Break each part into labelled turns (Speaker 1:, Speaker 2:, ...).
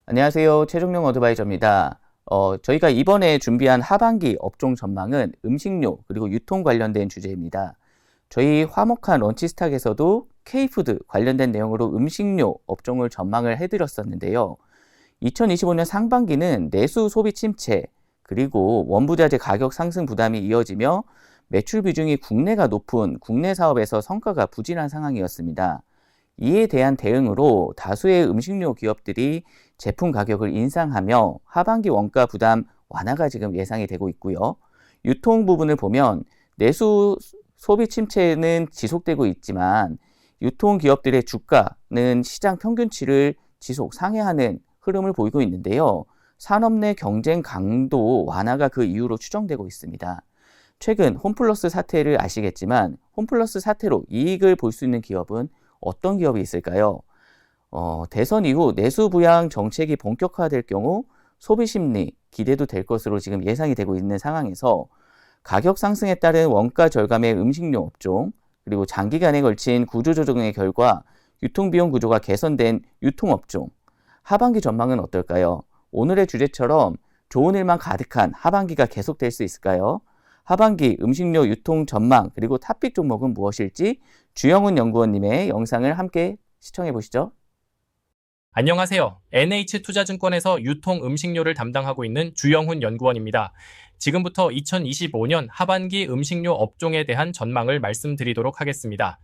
Speaker 1: 안녕하세요. 최종용 어드바이저입니다. 저희가 이번에 준비한 하반기 업종 전망은 음식료 그리고 유통 관련된 주제입니다. 저희 화목한 런치스탁에서도 K푸드 관련된 내용으로 음식료 업종을 전망을 해드렸었는데요. 2025년 상반기는 내수 소비 침체 그리고 원부자재 가격 상승 부담이 이어지며 매출 비중이 국내가 높은 국내 사업에서 성과가 부진한 상황이었습니다. 이에 대한 대응으로 다수의 음식료 기업들이 제품 가격을 인상하며 하반기 원가 부담 완화가 지금 예상이 되고 있고요. 유통 부분을 보면 내수 소비 침체는 지속되고 있지만 유통 기업들의 주가는 시장 평균치를 지속 상회하는 흐름을 보이고 있는데요. 산업 내 경쟁 강도 완화가 그 이유로 추정되고 있습니다. 최근 홈플러스 사태를 아시겠지만 홈플러스 사태로 이익을 볼 수 있는 기업은 어떤 기업이 있을까요? 대선 이후 내수 부양 정책이 본격화될 경우 소비 심리 기대도 될 것으로 지금 예상이 되고 있는 상황에서 가격 상승에 따른 원가 절감의 음식료 업종, 그리고 장기간에 걸친 구조조정의 결과 유통비용 구조가 개선된 유통업종, 하반기 전망은 어떨까요? 오늘의 주제처럼 좋은 일만 가득한 하반기가 계속될 수 있을까요? 하반기 음식료 유통 전망 그리고 탑픽 종목은 무엇일지 주영훈 연구원님의 영상을 함께 시청해 보시죠.
Speaker 2: 안녕하세요. NH투자증권에서 유통 음식료를 담당하고 있는 주영훈 연구원입니다. 지금부터 2025년 하반기 음식료 업종에 대한 전망을 말씀드리도록 하겠습니다.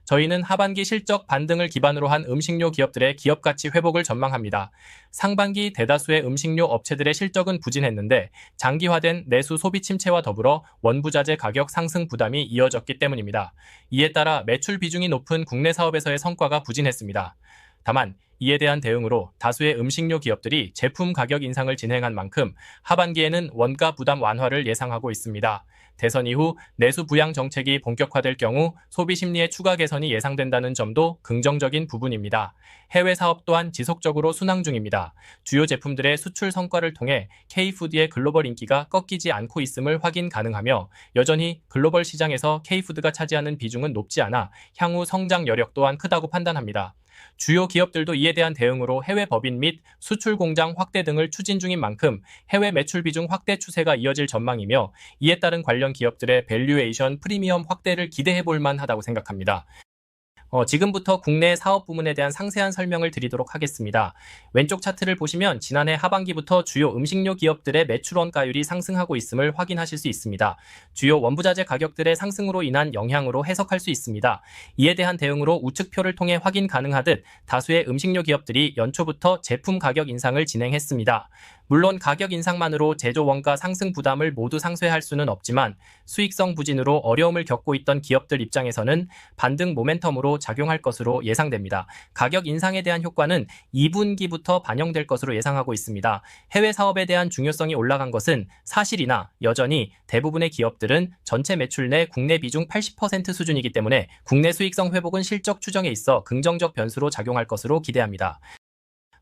Speaker 2: 저희는 하반기 실적 반등을 기반으로 한 음식료 기업들의 기업가치 회복을 전망합니다. 상반기 대다수의 음식료 업체들의 실적은 부진했는데 장기화된 내수 소비 침체와 더불어 원부자재 가격 상승 부담이 이어졌기 때문입니다. 이에 따라 매출 비중이 높은 국내 사업에서의 성과가 부진했습니다. 다만 이에 대한 대응으로 다수의 음식료 기업들이 제품 가격 인상을 진행한 만큼 하반기에는 원가 부담 완화를 예상하고 있습니다. 대선 이후 내수 부양 정책이 본격화될 경우 소비 심리의 추가 개선이 예상된다는 점도 긍정적인 부분입니다. 해외 사업 또한 지속적으로 순항 중입니다. 주요 제품들의 수출 성과를 통해 K푸드의 글로벌 인기가 꺾이지 않고 있음을 확인 가능하며 여전히 글로벌 시장에서 K푸드가 차지하는 비중은 높지 않아 향후 성장 여력 또한 크다고 판단합니다. 주요 기업들도 이에 대한 대응으로 해외 법인 및 수출 공장 확대 등을 추진 중인 만큼 해외 매출 비중 확대 추세가 이어질 전망이며 이에 따른 관련 기업들의 밸류에이션 프리미엄 확대를 기대해 볼 만하다고 생각합니다. 지금부터 국내 사업 부문에 대한 상세한 설명을 드리도록 하겠습니다. 왼쪽 차트를 보시면 지난해 하반기부터 주요 음식료 기업들의 매출 원가율이 상승하고 있음을 확인하실 수 있습니다. 주요 원부자재 가격들의 상승으로 인한 영향으로 해석할 수 있습니다. 이에 대한 대응으로 우측표를 통해 확인 가능하듯 다수의 음식료 기업들이 연초부터 제품 가격 인상을 진행했습니다. 물론 가격 인상만으로 제조 원가 상승 부담을 모두 상쇄할 수는 없지만 수익성 부진으로 어려움을 겪고 있던 기업들 입장에서는 반등 모멘텀으로 작용할 것으로 예상됩니다. 가격 인상에 대한 효과는 2분기부터 반영될 것으로 예상하고 있습니다. 해외 사업에 대한 중요성이 올라간 것은 사실이나 여전히 대부분의 기업들은 전체 매출 내 국내 비중 80% 수준이기 때문에 국내 수익성 회복은 실적 추정에 있어 긍정적 변수로 작용할 것으로 기대합니다.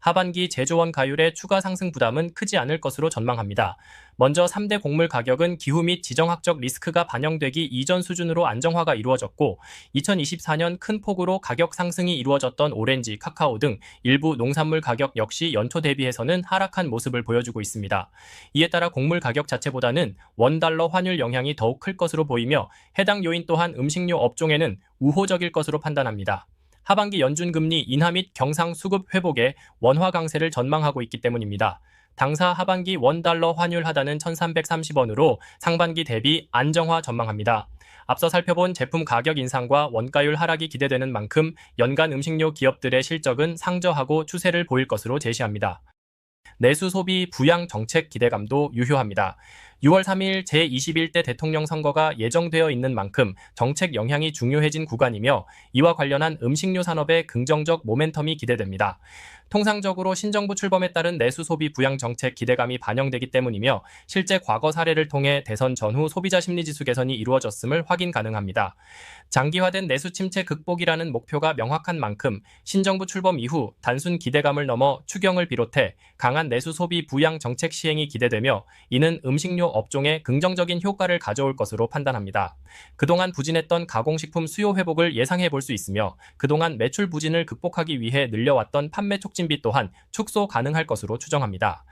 Speaker 2: 하반기 제조원 가율의 추가 상승 부담은 크지 않을 것으로 전망합니다. 먼저 3대 곡물 가격은 기후 및 지정학적 리스크가 반영되기 이전 수준으로 안정화가 이루어졌고 2024년 큰 폭으로 가격 상승이 이루어졌던 오렌지, 카카오 등 일부 농산물 가격 역시 연초 대비해서는 하락한 모습을 보여주고 있습니다. 이에 따라 곡물 가격 자체보다는 원달러 환율 영향이 더욱 클 것으로 보이며 해당 요인 또한 음식료 업종에는 우호적일 것으로 판단합니다. 하반기 연준금리 인하 및 경상 수급 회복에 원화 강세를 전망하고 있기 때문입니다. 당사 하반기 원달러 환율 하단은 1330원으로 상반기 대비 안정화 전망합니다. 앞서 살펴본 제품 가격 인상과 원가율 하락이 기대되는 만큼 연간 음식료 기업들의 실적은 상저하고 추세를 보일 것으로 제시합니다. 내수 소비 부양 정책 기대감도 유효합니다. 6월 3일 제21대 대통령 선거가 예정되어 있는 만큼 정책 영향이 중요해진 구간이며 이와 관련한 음식료 산업의 긍정적 모멘텀이 기대됩니다. 통상적으로 신정부 출범에 따른 내수 소비 부양 정책 기대감이 반영되기 때문이며 실제 과거 사례를 통해 대선 전후 소비자 심리지수 개선이 이루어졌음을 확인 가능합니다. 장기화된 내수 침체 극복이라는 목표가 명확한 만큼 신정부 출범 이후 단순 기대감을 넘어 추경을 비롯해 강한 내수 소비 부양 정책 시행이 기대되며 이는 음식료 업종에 긍정적인 효과를 가져올 것으로 판단합니다. 그동안 부진했던 가공식품 수요 회복을 예상해 볼 수 있으며 그동안 매출 부진을 극복하기 위해 늘려왔던 판매 촉진비 또한 축소 가능할 것으로 추정합니다.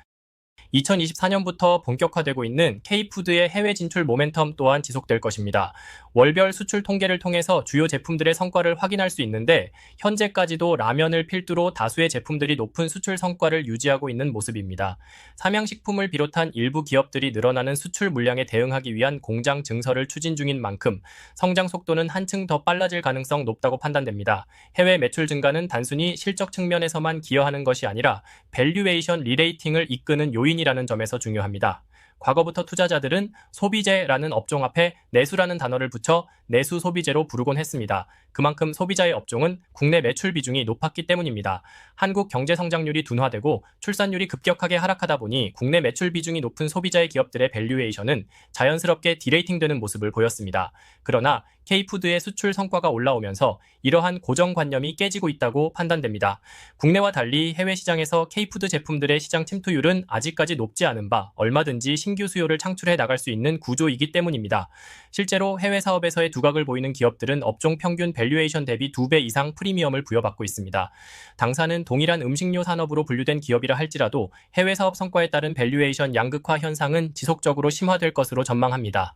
Speaker 2: 2024년부터 본격화되고 있는 K푸드의 해외 진출 모멘텀 또한 지속될 것입니다. 월별 수출 통계를 통해서 주요 제품들의 성과를 확인할 수 있는데 현재까지도 라면을 필두로 다수의 제품들이 높은 수출 성과를 유지하고 있는 모습입니다. 삼양식품을 비롯한 일부 기업들이 늘어나는 수출 물량에 대응하기 위한 공장 증설을 추진 중인 만큼 성장 속도는 한층 더 빨라질 가능성 높다고 판단됩니다. 해외 매출 증가는 단순히 실적 측면에서만 기여하는 것이 아니라 밸류에이션 리레이팅을 이끄는 요인이라는 점에서 중요합니다. 과거부터 투자자들은 소비재라는 업종 앞에 내수라는 단어를 붙여 내수 소비재로 부르곤 했습니다. 그만큼 소비자의 업종은 국내 매출 비중이 높았기 때문입니다. 한국 경제 성장률이 둔화되고 출산율이 급격하게 하락하다 보니 국내 매출 비중이 높은 소비자의 기업들의 밸류에이션은 자연스럽게 디레이팅되는 모습을 보였습니다. 그러나 K푸드의 수출 성과가 올라오면서 이러한 고정관념이 깨지고 있다고 판단됩니다. 국내와 달리 해외 시장에서 K푸드 제품들의 시장 침투율은 아직까지 높지 않은 바 얼마든지 신규 수요를 창출해 나갈 수 있는 구조이기 때문입니다. 실제로 해외 사업에서의 두각을 보이는 기업들은 업종 평균 밸류에이션 대비 2배 이상 프리미엄을 부여받고 있습니다. 당사는 동일한 음식료 산업으로 분류된 기업이라 할지라도 해외 사업 성과에 따른 밸류에이션 양극화 현상은 지속적으로 심화될 것으로 전망합니다.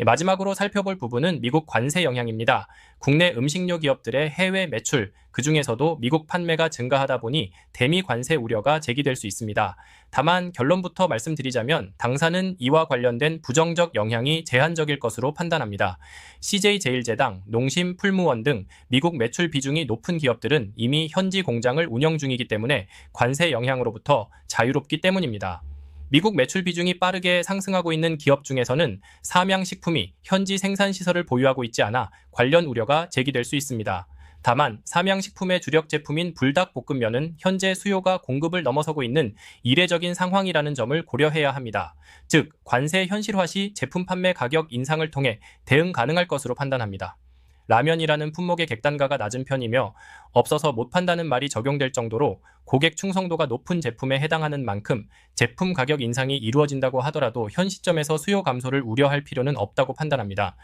Speaker 2: 마지막으로 살펴볼 부분은 미국 관세 영향입니다. 국내 음식료 기업들의 해외 매출, 그중에서도 미국 판매가 증가하다 보니 대미 관세 우려가 제기될 수 있습니다. 다만 결론부터 말씀드리자면 당사는 이와 관련된 부정적 영향이 제한적일 것으로 판단합니다. CJ제일제당, 농심, 풀무원 등 미국 매출 비중이 높은 기업들은 이미 현지 공장을 운영 중이기 때문에 관세 영향으로부터 자유롭기 때문입니다. 미국 매출 비중이 빠르게 상승하고 있는 기업 중에서는 삼양식품이 현지 생산시설을 보유하고 있지 않아 관련 우려가 제기될 수 있습니다. 다만 삼양식품의 주력 제품인 불닭볶음면은 현재 수요가 공급을 넘어서고 있는 이례적인 상황이라는 점을 고려해야 합니다. 즉, 관세 현실화 시 제품 판매 가격 인상을 통해 대응 가능할 것으로 판단합니다. 라면이라는 품목의 객단가가 낮은 편이며 없어서 못 판다는 말이 적용될 정도로 고객 충성도가 높은 제품에 해당하는 만큼 제품 가격 인상이 이루어진다고 하더라도 현 시점에서 수요 감소를 우려할 필요는 없다고 판단합니다.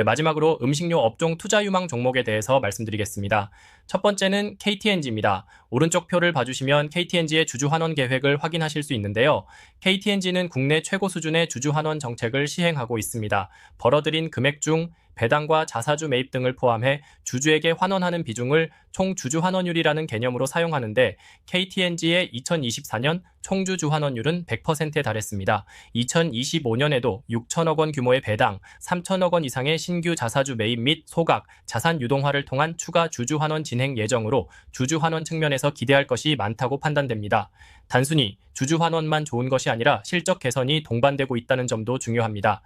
Speaker 2: 마지막으로 음식료 업종 투자 유망 종목에 대해서 말씀드리겠습니다. 첫 번째는 KTNG입니다. 오른쪽 표를 봐주시면 KTNG의 주주 환원 계획을 확인하실 수 있는데요. KTNG는 국내 최고 수준의 주주 환원 정책을 시행하고 있습니다. 벌어들인 금액 중 배당과 자사주 매입 등을 포함해 주주에게 환원하는 비중을 총 주주 환원율이라는 개념으로 사용하는데 KTNG의 2024년 총주주 환원율은 100%에 달했습니다. 2025년에도 6천억 원 규모의 배당, 3천억 원 이상의 신규 자사주 매입 및 소각, 자산 유동화를 통한 추가 주주 환원 진행 예정으로 주주 환원 측면에서 기대할 것이 많다고 판단됩니다. 단순히 주주 환원만 좋은 것이 아니라 실적 개선이 동반되고 있다는 점도 중요합니다.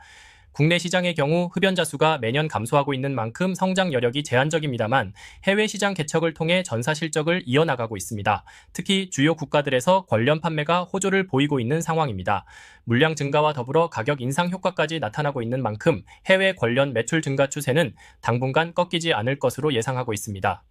Speaker 2: 국내 시장의 경우 흡연자 수가 매년 감소하고 있는 만큼 성장 여력이 제한적입니다만 해외 시장 개척을 통해 전사 실적을 이어나가고 있습니다. 특히 주요 국가들에서 관련 판매가 호조를 보이고 있는 상황입니다. 물량 증가와 더불어 가격 인상 효과까지 나타나고 있는 만큼 해외 관련 매출 증가 추세는 당분간 꺾이지 않을 것으로 예상하고 있습니다.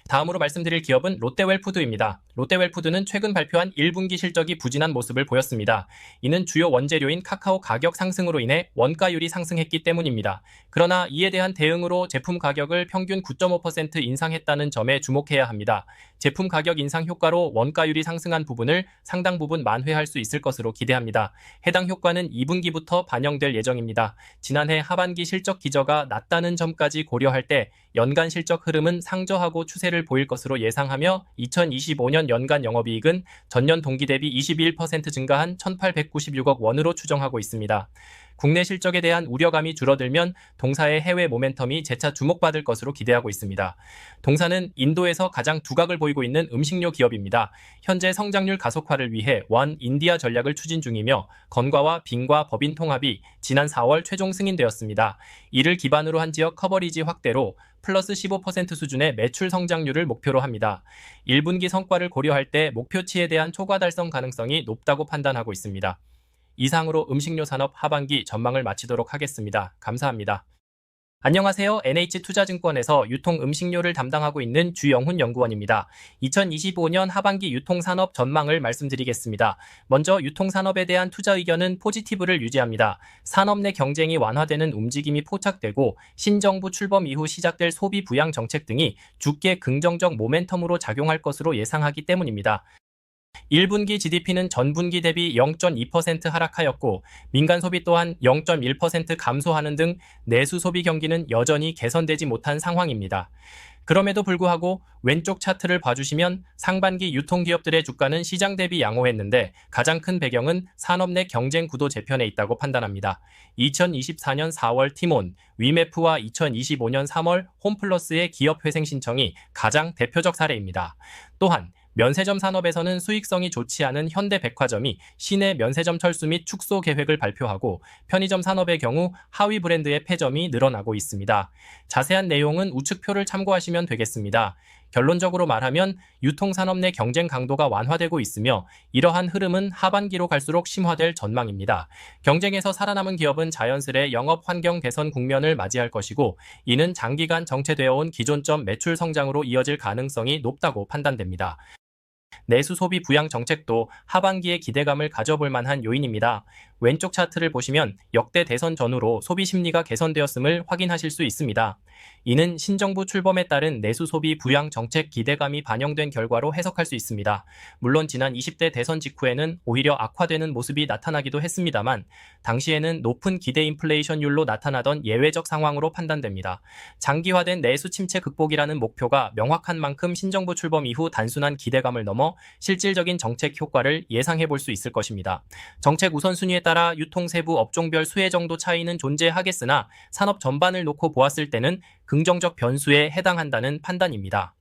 Speaker 2: 다음으로 말씀드릴 기업은 롯데웰푸드입니다. 롯데웰푸드는 최근 발표한 1분기 실적이 부진한 모습을 보였습니다. 이는 주요 원재료인 카카오 가격 상승으로 인해 원가율이 상승했기 때문입니다. 그러나 이에 대한 대응으로 제품 가격을 평균 9.5% 인상했다는 점에 주목해야 합니다. 제품 가격 인상 효과로 원가율이 상승한 부분을 상당 부분 만회할 수 있을 것으로 기대합니다. 해당 효과는 2분기부터 반영될 예정입니다. 지난해 하반기 실적 기저가 낮다는 점까지 고려할 때 연간 실적 흐름은 상저하고 추세를 보일 것으로 예상하며 2025년 연간 영업이익은 전년 동기 대비 21% 증가한 1,896억 원으로 추정하고 있습니다. 국내 실적에 대한 우려감이 줄어들면 동사의 해외 모멘텀이 재차 주목받을 것으로 기대하고 있습니다. 동사는 인도에서 가장 두각을 보이고 있는 음식료 기업입니다. 현재 성장률 가속화를 위해 원 인디아 전략을 추진 중이며 건과와 빙과 법인 통합이 지난 4월 최종 승인되었습니다. 이를 기반으로 한 지역 커버리지 확대로 플러스 15% 수준의 매출 성장률을 목표로 합니다. 1분기 성과를 고려할 때 목표치에 대한 초과 달성 가능성이 높다고 판단하고 있습니다. 이상으로 음식료 산업 하반기 전망을 마치도록 하겠습니다. 감사합니다. 안녕하세요. NH투자증권에서 유통 음식료를 담당하고 있는 주영훈 연구원입니다. 2025년 하반기 유통산업 전망을 말씀드리겠습니다. 먼저 유통산업에 대한 투자 의견은 포지티브를 유지합니다. 산업 내 경쟁이 완화되는 움직임이 포착되고 신정부 출범 이후 시작될 소비 부양 정책 등이 주께 긍정적 모멘텀으로 작용할 것으로 예상하기 때문입니다. 1분기 GDP는 전분기 대비 0.2% 하락하였고 민간 소비 또한 0.1% 감소하는 등 내수 소비 경기는 여전히 개선되지 못한 상황입니다. 그럼에도 불구하고 왼쪽 차트를 봐주시면 상반기 유통기업들의 주가는 시장 대비 양호했는데 가장 큰 배경은 산업 내 경쟁 구도 재편에 있다고 판단합니다. 2024년 4월 티몬, 위메프와 2025년 3월 홈플러스의 기업 회생 신청이 가장 대표적 사례입니다. 또한 면세점 산업에서는 수익성이 좋지 않은 현대백화점이 시내 면세점 철수 및 축소 계획을 발표하고 편의점 산업의 경우 하위 브랜드의 폐점이 늘어나고 있습니다. 자세한 내용은 우측표를 참고하시면 되겠습니다. 결론적으로 말하면 유통산업 내 경쟁 강도가 완화되고 있으며 이러한 흐름은 하반기로 갈수록 심화될 전망입니다. 경쟁에서 살아남은 기업은 자연스레 영업 환경 개선 국면을 맞이할 것이고 이는 장기간 정체되어 온 기존점 매출 성장으로 이어질 가능성이 높다고 판단됩니다. 내수 소비 부양 정책도 하반기에 기대감을 가져볼 만한 요인입니다. 왼쪽 차트를 보시면 역대 대선 전후로 소비 심리가 개선되었음을 확인하실 수 있습니다. 이는 신정부 출범에 따른 내수 소비 부양 정책 기대감이 반영된 결과로 해석할 수 있습니다. 물론 지난 20대 대선 직후에는 오히려 악화되는 모습이 나타나기도 했습니다만 당시에는 높은 기대 인플레이션율로 나타나던 예외적 상황으로 판단됩니다. 장기화된 내수 침체 극복이라는 목표가 명확한 만큼 신정부 출범 이후 단순한 기대감을 넘어 실질적인 정책 효과를 예상해 볼 수 있을 것입니다. 정책 우선순위에 따라 유통 세부 업종별 수혜 정도 차이는 존재하겠으나 산업 전반을 놓고 보았을 때는 긍정적 변수에 해당한다는 판단입니다.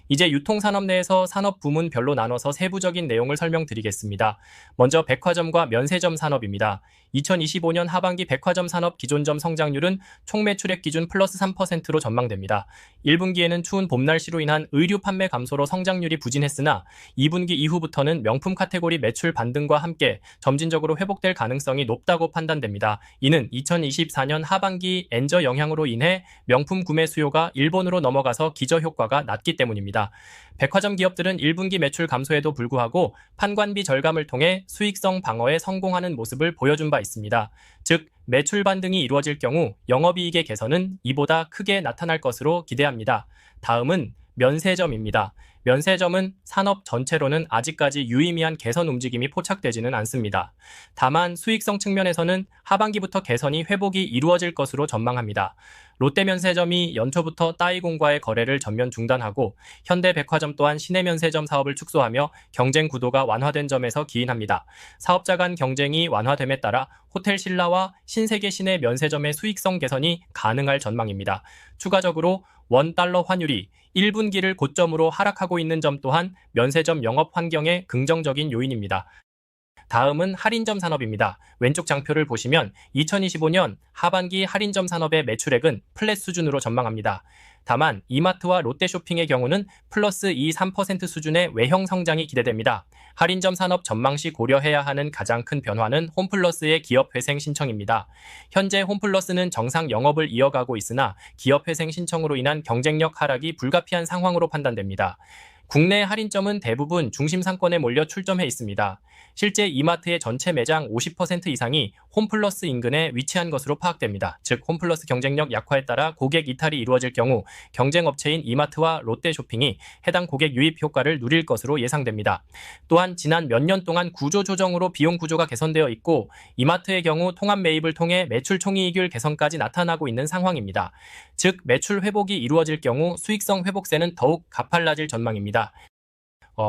Speaker 2: 이제 유통산업 내에서 산업 부문별로 나눠서 세부적인 내용을 설명드리겠습니다. 먼저 백화점과 면세점 산업입니다. 2025년 하반기 백화점 산업 기존점 성장률은 총 매출액 기준 플러스 3%로 전망됩니다. 1분기에는 추운 봄날씨로 인한 의류 판매 감소로 성장률이 부진했으나 2분기 이후부터는 명품 카테고리 매출 반등과 함께 점진적으로 회복될 가능성이 높다고 판단됩니다. 이는 2024년 하반기 엔저 영향으로 인해 명품 구매 수요가 일본으로 넘어가서 기저 효과가 낮기 때문입니다. 백화점 기업들은 1분기 매출 감소에도 불구하고 판관비 절감을 통해 수익성 방어에 성공하는 모습을 보여준 바 있습니다. 즉, 매출 반등이 이루어질 경우 영업이익의 개선은 이보다 크게 나타날 것으로 기대합니다. 다음은 면세점입니다. 면세점은 산업 전체로는 아직까지 유의미한 개선 움직임이 포착되지는 않습니다. 다만 수익성 측면에서는 하반기부터 개선이 회복이 이루어질 것으로 전망합니다. 롯데면세점이 연초부터 따이공과의 거래를 전면 중단하고 현대백화점 또한 시내면세점 사업을 축소하며 경쟁 구도가 완화된 점에서 기인합니다. 사업자 간 경쟁이 완화됨에 따라 호텔신라와 신세계 시내 면세점의 수익성 개선이 가능할 전망입니다. 추가적으로 원달러 환율이 1분기를 고점으로 하락하고 있는 점 또한 면세점 영업 환경의 긍정적인 요인입니다. 다음은 할인점 산업입니다. 왼쪽 장표를 보시면 2025년 하반기 할인점 산업의 매출액은 플랫 수준으로 전망합니다. 다만 이마트와 롯데쇼핑의 경우는 플러스 2-3% 수준의 외형 성장이 기대됩니다. 할인점 산업 전망 시 고려해야 하는 가장 큰 변화는 홈플러스의 기업 회생 신청입니다. 현재 홈플러스는 정상 영업을 이어가고 있으나 기업 회생 신청으로 인한 경쟁력 하락이 불가피한 상황으로 판단됩니다. 국내 할인점은 대부분 중심 상권에 몰려 출점해 있습니다. 실제 이마트의 전체 매장 50% 이상이 홈플러스 인근에 위치한 것으로 파악됩니다. 즉 홈플러스 경쟁력 약화에 따라 고객 이탈이 이루어질 경우 경쟁 업체인 이마트와 롯데쇼핑이 해당 고객 유입 효과를 누릴 것으로 예상됩니다. 또한 지난 몇 년 동안 구조 조정으로 비용 구조가 개선되어 있고 이마트의 경우 통합 매입을 통해 매출 총이익률 개선까지 나타나고 있는 상황입니다. 즉 매출 회복이 이루어질 경우 수익성 회복세는 더욱 가팔라질 전망입니다.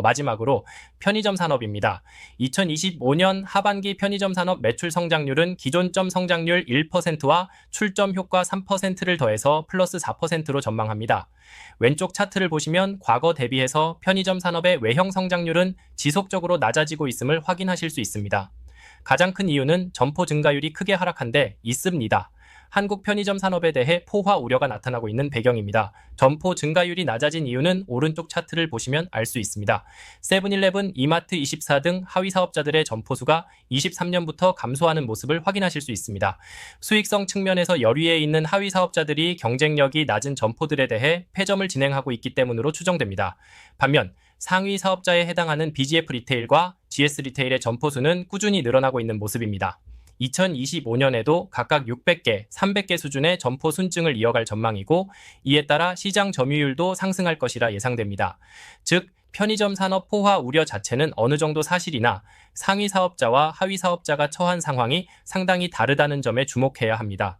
Speaker 2: 마지막으로 편의점 산업입니다. 2025년 하반기 편의점 산업 매출 성장률은 기존점 성장률 1%와 출점 효과 3%를 더해서 플러스 4%로 전망합니다. 왼쪽 차트를 보시면 과거 대비해서 편의점 산업의 외형 성장률은 지속적으로 낮아지고 있음을 확인하실 수 있습니다. 가장 큰 이유는 점포 증가율이 크게 하락한 데 있습니다. 한국 편의점 산업에 대해 포화 우려가 나타나고 있는 배경입니다. 점포 증가율이 낮아진 이유는 오른쪽 차트를 보시면 알 수 있습니다. 세븐일레븐, 이마트24 등 하위 사업자들의 점포 수가 23년부터 감소하는 모습을 확인하실 수 있습니다. 수익성 측면에서 열위에 있는 하위 사업자들이 경쟁력이 낮은 점포들에 대해 폐점을 진행하고 있기 때문으로 추정됩니다. 반면 상위 사업자에 해당하는 BGF 리테일과 GS 리테일의 점포 수는 꾸준히 늘어나고 있는 모습입니다. 2025년에도 각각 600개, 300개 수준의 점포 순증을 이어갈 전망이고 이에 따라 시장 점유율도 상승할 것이라 예상됩니다. 즉, 편의점 산업 포화 우려 자체는 어느 정도 사실이나 상위 사업자와 하위 사업자가 처한 상황이 상당히 다르다는 점에 주목해야 합니다.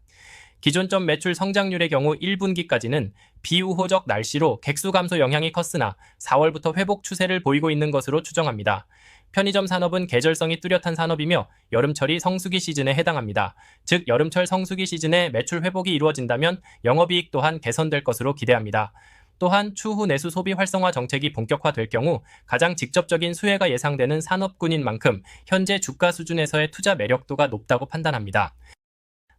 Speaker 2: 기존점 매출 성장률의 경우 1분기까지는 비우호적 날씨로 객수 감소 영향이 컸으나 4월부터 회복 추세를 보이고 있는 것으로 추정합니다. 편의점 산업은 계절성이 뚜렷한 산업이며 여름철이 성수기 시즌에 해당합니다. 즉 여름철 성수기 시즌에 매출 회복이 이루어진다면 영업이익 또한 개선될 것으로 기대합니다. 또한 추후 내수 소비 활성화 정책이 본격화될 경우 가장 직접적인 수혜가 예상되는 산업군인 만큼 현재 주가 수준에서의 투자 매력도가 높다고 판단합니다.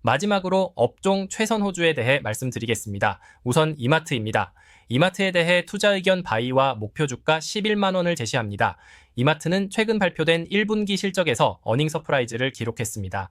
Speaker 2: 마지막으로 업종 최선 호주에 대해 말씀드리겠습니다. 우선 이마트입니다. 이마트에 대해 투자 의견 바이와 목표 주가 11만 원을 제시합니다. 이마트는 최근 발표된 1분기 실적에서 어닝 서프라이즈를 기록했습니다.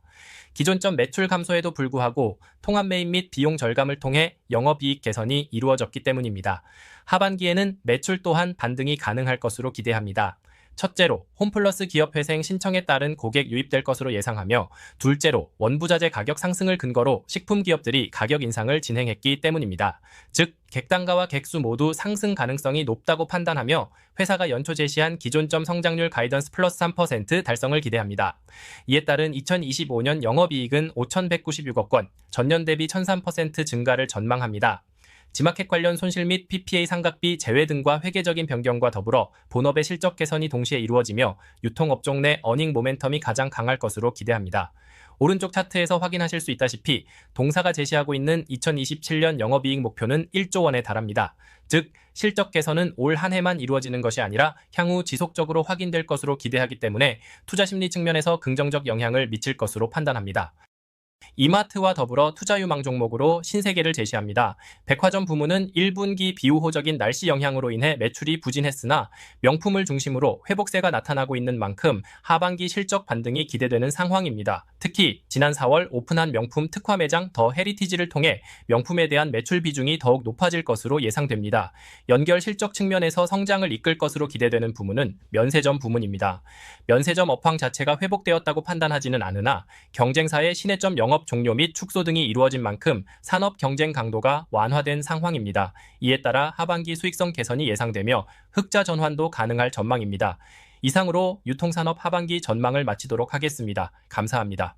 Speaker 2: 기존점 매출 감소에도 불구하고 통합 매입 및 비용 절감을 통해 영업이익 개선이 이루어졌기 때문입니다. 하반기에는 매출 또한 반등이 가능할 것으로 기대합니다. 첫째로 홈플러스 기업회생 신청에 따른 고객 유입될 것으로 예상하며 둘째로 원부자재 가격 상승을 근거로 식품 기업들이 가격 인상을 진행했기 때문입니다. 즉 객단가와 객수 모두 상승 가능성이 높다고 판단하며 회사가 연초 제시한 기존점 성장률 가이던스 플러스 3% 달성을 기대합니다. 이에 따른 2025년 영업이익은 5,196억 원, 전년 대비 1,003% 증가를 전망합니다. 지마켓 관련 손실 및 PPA 상각비 제외 등과 회계적인 변경과 더불어 본업의 실적 개선이 동시에 이루어지며 유통업종 내 어닝 모멘텀이 가장 강할 것으로 기대합니다. 오른쪽 차트에서 확인하실 수 있다시피 동사가 제시하고 있는 2027년 영업이익 목표는 1조 원에 달합니다. 즉 실적 개선은 올 한 해만 이루어지는 것이 아니라 향후 지속적으로 확인될 것으로 기대하기 때문에 투자 심리 측면에서 긍정적 영향을 미칠 것으로 판단합니다. 이마트와 더불어 투자 유망 종목으로 신세계를 제시합니다. 백화점 부문은 1분기 비우호적인 날씨 영향으로 인해 매출이 부진했으나 명품을 중심으로 회복세가 나타나고 있는 만큼 하반기 실적 반등이 기대되는 상황입니다. 특히 지난 4월 오픈한 명품 특화 매장 더 헤리티지를 통해 명품에 대한 매출 비중이 더욱 높아질 것으로 예상됩니다. 연결 실적 측면에서 성장을 이끌 것으로 기대되는 부문은 면세점 부문입니다. 면세점 업황 자체가 회복되었다고 판단하지는 않으나 경쟁사의 신해점 영업 종료 및 축소 등이 이루어진 만큼 산업 경쟁 강도가 완화된 상황입니다. 이에 따라 하반기 수익성 개선이 예상되며 흑자 전환도 가능할 전망입니다. 이상으로 유통산업 하반기 전망을 마치도록 하겠습니다. 감사합니다.